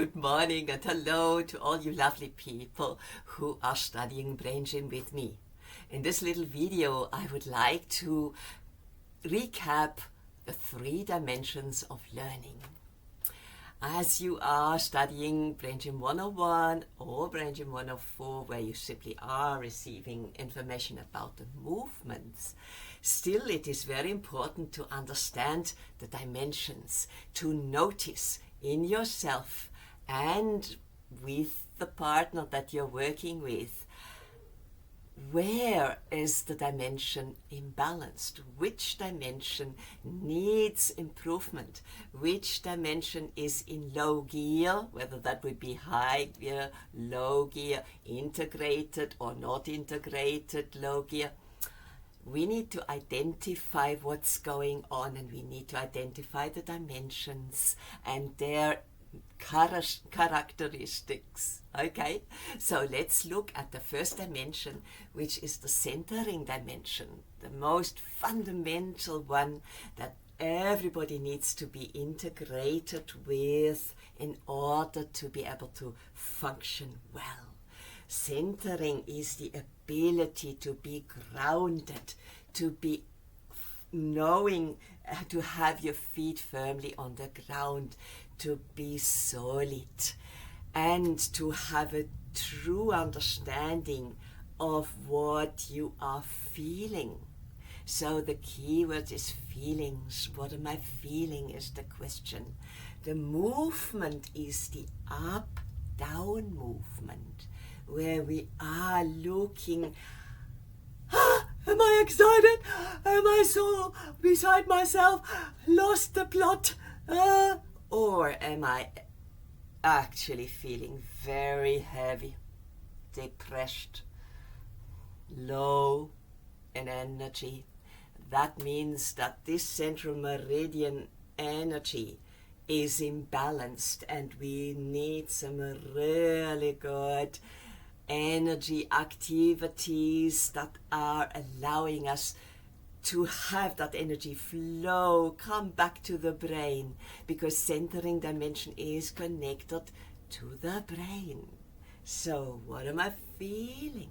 Good morning and hello to all you lovely people who are studying brain gym with me. In this little video, I would like to recap the 3 dimensions of learning. As you are studying Brain Gym 101 or Brain Gym 104, where you simply are receiving information about the movements, still it is very important to understand the dimensions, to notice in yourself and with the partner that you're working with, where is the dimension imbalanced? Which dimension needs improvement? Which dimension is in low gear, whether that would be high gear, low gear, integrated or not integrated low gear? We need to identify what's going on, and we need to identify the dimensions and their characteristics. Okay, so let's look at the first dimension, which is the centering dimension, the most fundamental one that everybody needs to be integrated with in order to be able to function well. Centering is the ability to be grounded, to be knowing, to have your feet firmly on the ground, to be solid, and to have a true understanding of what you are feeling. So the key word is feelings. What am I feeling is the question. The movement is the up-down movement, where we are looking, am I excited? Am I so beside myself, lost the plot? Or am I actually feeling very heavy, depressed, low in energy? That means that this central meridian energy is imbalanced, and we need some really good energy activities that are allowing us to have that energy flow, come back to the brain, because centering dimension is connected to the brain. So what am I feeling?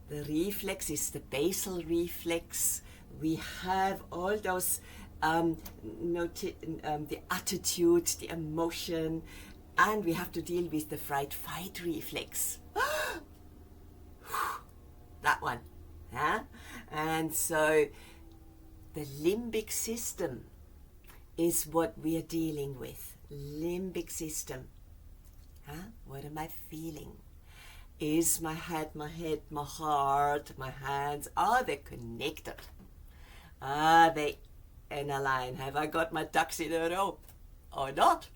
The reflex is the basal reflex. We have all those the attitude, the emotion, and we have to deal with the fright-fight reflex. That one. Huh? And so the limbic system is what we are dealing with. Limbic system. Huh? What am I feeling? Is my head, my heart, my hands, are they connected? Are they in a line? Have I got my ducks in a row or not?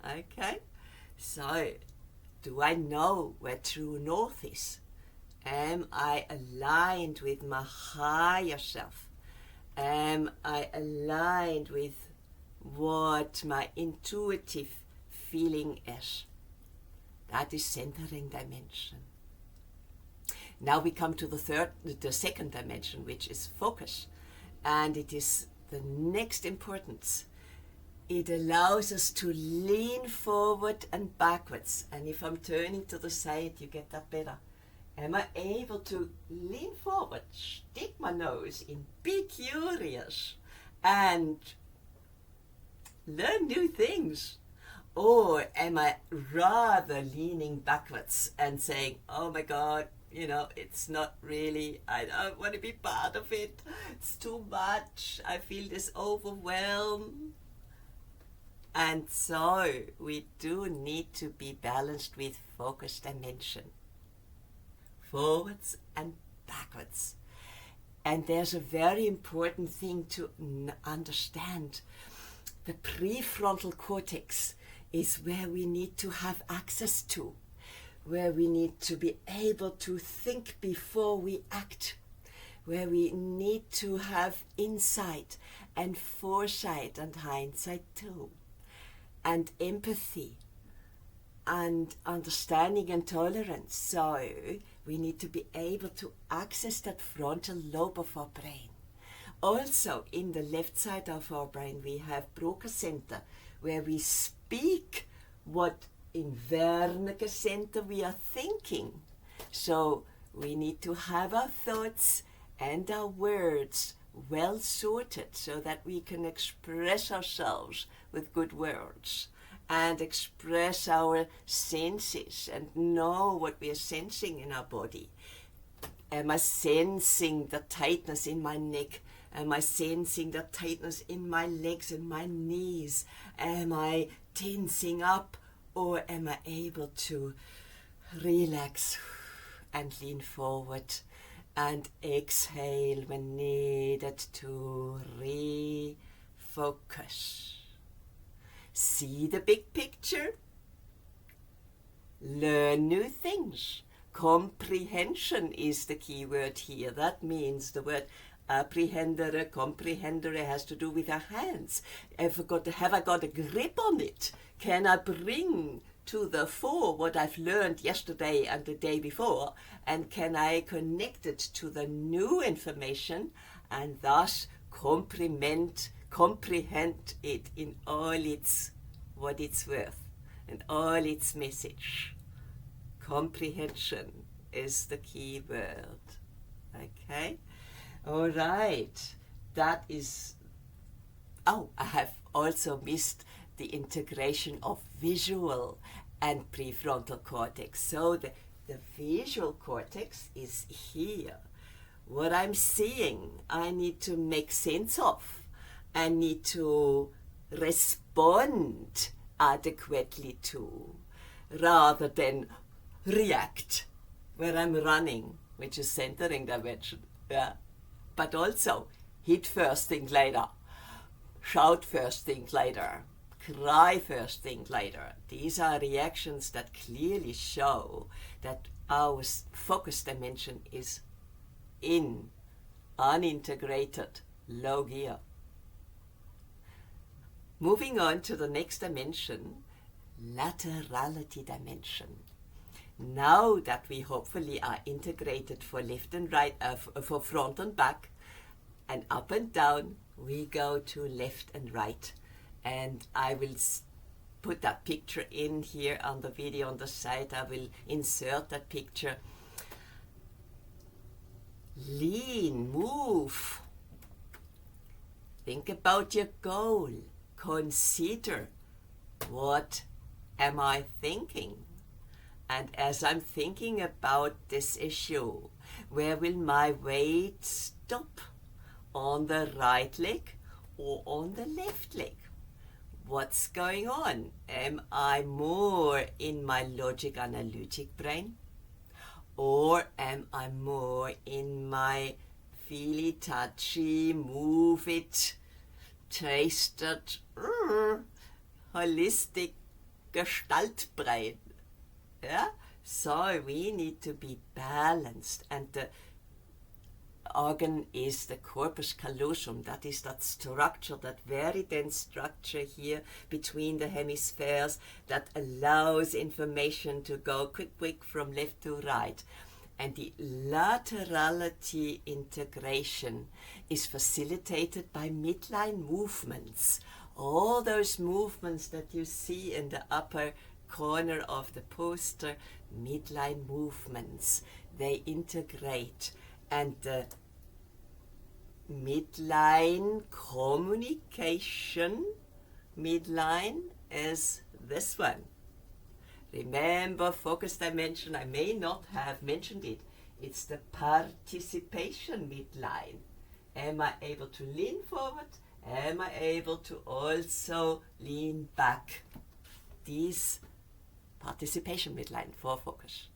Okay, so do I know where true north is? Am I aligned with my higher self? Am I aligned with what my intuitive feeling is? That is centering dimension. Now we come to the second dimension, which is focus. And it is the next importance. It allows us to lean forward and backwards. And if I'm turning to the side, you get that better. Am I able to lean forward, stick my nose in, be curious, and learn new things? Or am I rather leaning backwards and saying, oh my God, it's not really, I don't want to be part of it. It's too much. I feel this overwhelm. And so we do need to be balanced with focus dimension. Forwards and backwards. And there's a very important thing to understand. The prefrontal cortex is where we need to have access to, where we need to be able to think before we act, where we need to have insight and foresight and hindsight too, and empathy and understanding and tolerance. So we need to be able to access that frontal lobe of our brain. Also, in the left side of our brain, we have Broca Center, where we speak what in Wernicke Center we are thinking. So we need to have our thoughts and our words well sorted so that we can express ourselves with good words and express our senses and know what we are sensing in our body. Am I sensing the tightness in my neck? Am I sensing the tightness in my legs and my knees? Am I tensing up, or am I able to relax and lean forward and exhale when needed to refocus? See the big picture. Learn new things. Comprehension is the key word here. That means the word apprehendere, comprehendere has to do with our hands. Have I got a grip on it? Can I bring to the fore what I've learned yesterday and the day before? And can I connect it to the new information and thus comprehend it in all its what it's worth and all its message? Comprehension is the key word. Okay? All right. That is... Oh, I have also missed the integration of visual and prefrontal cortex. So the visual cortex is here. What I'm seeing, I need to make sense of. I need to respond adequately to, rather than react where I'm running, which is centering dimension. Yeah. But also hit first, think later. Shout first, think later. Cry first, think later. These are reactions that clearly show that our focus dimension is in unintegrated low gear. Moving on to the next dimension, laterality dimension. Now that we hopefully are integrated for left and right, for front and back, and up and down, we go to left and right. And I will put that picture in here on the video on the side. I will insert that picture. Lean, move. Think about your goal. Consider, what am I thinking? And as I'm thinking about this issue, where will my weight stop? On the right leg or on the left leg? What's going on? Am I more in my logic analytic brain? Or am I more in my feely, touchy, move it, taste it, holistic Gestaltbrain? Yeah? So we need to be balanced, and the organ is the corpus callosum. That is that structure, that very dense structure here between the hemispheres that allows information to go quick from left to right. And the laterality integration is facilitated by midline movements. All those movements that you see in the upper corner of the poster, midline movements, they integrate. And the midline communication midline is this one. Remember, focus dimension, I may not have mentioned it. It's the participation midline. Am I able to lean forward? Am I able to also lean back? These participation midline for focus.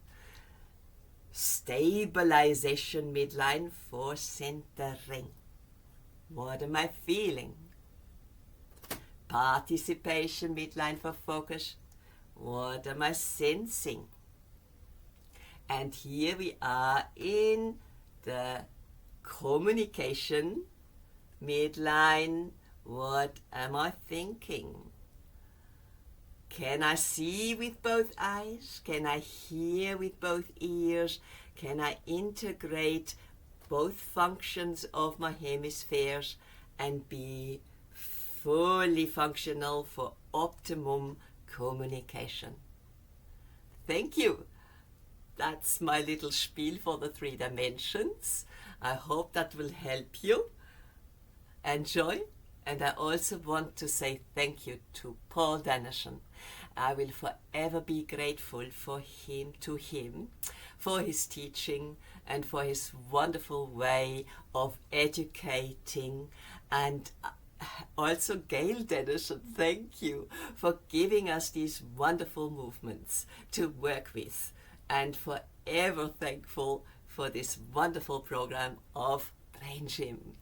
Stabilization midline for centering. What am I feeling? Participation midline for focus. What am I sensing? And here we are in the communication midline. What am I thinking? Can I see with both eyes? Can I hear with both ears? Can I integrate both functions of my hemispheres and be fully functional for optimum communication. Thank you. That's my little spiel for the 3 dimensions. I hope that will help you. Enjoy. And I also want to say thank you to Paul Dennison. I will forever be grateful for him, for his teaching and for his wonderful way of educating. And also Gail Dennison, thank you for giving us these wonderful movements to work with. And forever thankful for this wonderful program of Brain Gym.